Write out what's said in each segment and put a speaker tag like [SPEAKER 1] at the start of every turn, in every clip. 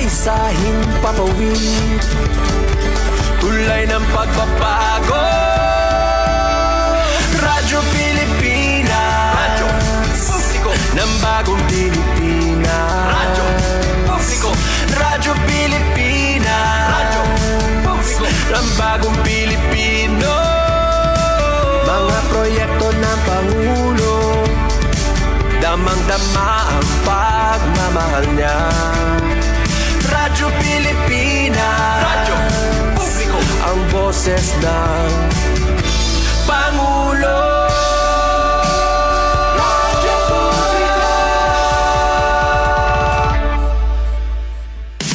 [SPEAKER 1] sa himpapawid, tulay ng pagbabago. Radyo Pilipinas, radyo publiko ng bagong Pilipinas. Radyo publiko, Radyo Pilipinas, radyo publiko ng bagong Pilipino. Mga proyekto ng Pangulo, damang-dama ang pagmamahal niya. Radyo Pilipinas, radyo publiko, ang boses ng Pangulo. Radyo publiko,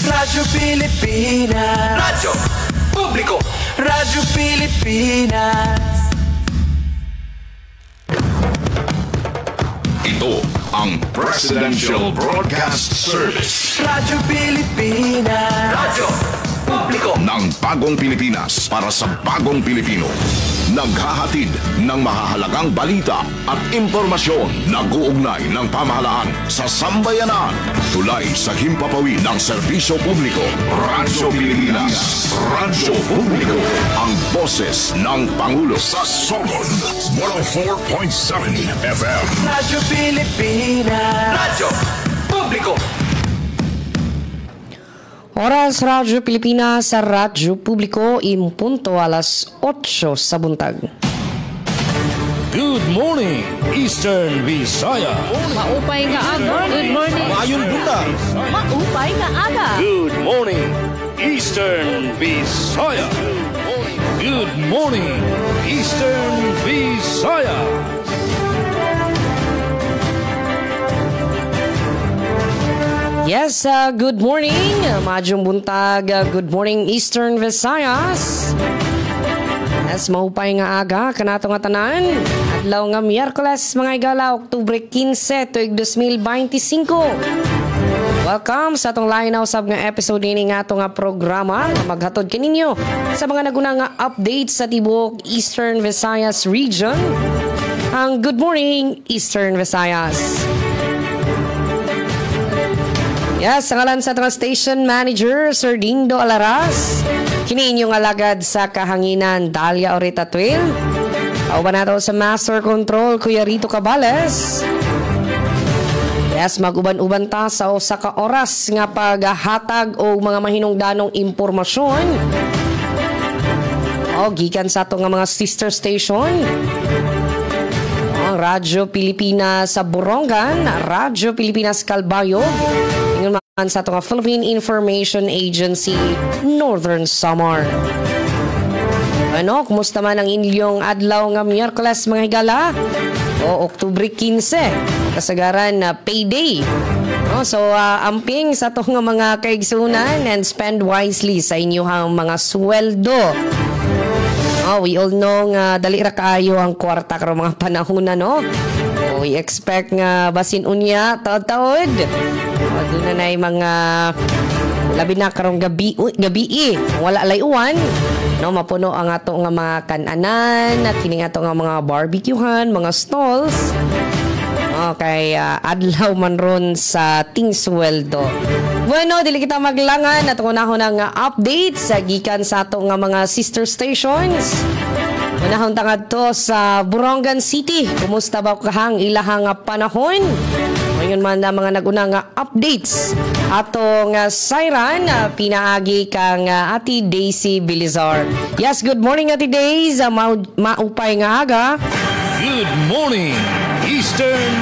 [SPEAKER 1] Radyo Pilipinas, radyo publiko, Radyo Pilipinas.
[SPEAKER 2] Ito ang Presidential Broadcast Service.
[SPEAKER 1] Radyo Pilipinas, radyo publiko
[SPEAKER 2] ng bagong Pilipinas para sa bagong Pilipino. Naghahatid ng mahahalagang balita at impormasyon. Nag-uugnay ng pamahalaan sa sambayanan. Tulay sa himpapawid ng serbisyo publiko. Radyo Pilipinas, radyo publiko, ang boses ng Pangulo sa Sogod 104.7 FM.
[SPEAKER 1] Radyo Pilipinas, radyo publiko.
[SPEAKER 3] Oras Radyo Pilipinas sa Radyo Publiko, impunto alas 8 sa buntag.
[SPEAKER 4] Good morning, Eastern Visaya.
[SPEAKER 5] Maupay nga aga. Good morning.
[SPEAKER 4] Maayong buntag.
[SPEAKER 5] Maupay nga aga.
[SPEAKER 4] Good morning, Eastern Visaya. Good morning, Eastern Visaya.
[SPEAKER 3] Yes, good morning. Maayong buntag. Good morning, Eastern Visayas. Yes, maupay nga aga kanato nga tanan. Adlaw nga Miyerkules mga igala, Oktubre 15, tuig 2025. Welcome sa atong linaw sab nga episode ini nga ato nga programa na maghatod kaninyo sa mga naguna nga updates sa tibuok Eastern Visayas region. Ang Good Morning Eastern Visayas. Yes, sa ngalan sa atong station manager, Sir Dindo Alaras. Kini inyong alagad sa kahanginan, Dalia Orita Twil. Kauban nato sa Master Control, Kuya Rito Cabales. Yes, mag-uban-uban ta sa usa ka oras nga paghatag o mga mahinungdanong impormasyon. O, gikan sa ato nga mga sister station. O, Radyo Pilipinas sa Borongan, Radyo Pilipinas Calbayog, sa itong Philippine Information Agency, Northern Samar. Ano, kumusta man ang inyong adlaw nga Miyerkules mga higala? O Oktubre 15, kasagaran na payday. So, amping sa itong mga kaigsunan and spend wisely sa inyong mga sweldo. We all know nga dali ra kaayo ang kwarta karong mga panahon na, no? We expect nga basin unya taod-taod. Doon na mga labi na karong gabi wala lay uwan, no, mapuno ang ato nga mga kananan at kini ato nga mga barbecuehan, mga stalls. Okay, adlaw man ron sa ting sweldo. Bueno, dili kita maglangan at unahon nga update sa gikan sa ato nga mga sister stations. Unahon tangad to sa Borongan City. Kumusta ba kahang ilahang panahon? Ngayon man na mga naguna nga updates. Atong Siren, pinaagi kang Ati Daisy Bilizar. Yes, good morning Ati Daisy. Maupay nga aga.
[SPEAKER 4] Good morning, Eastern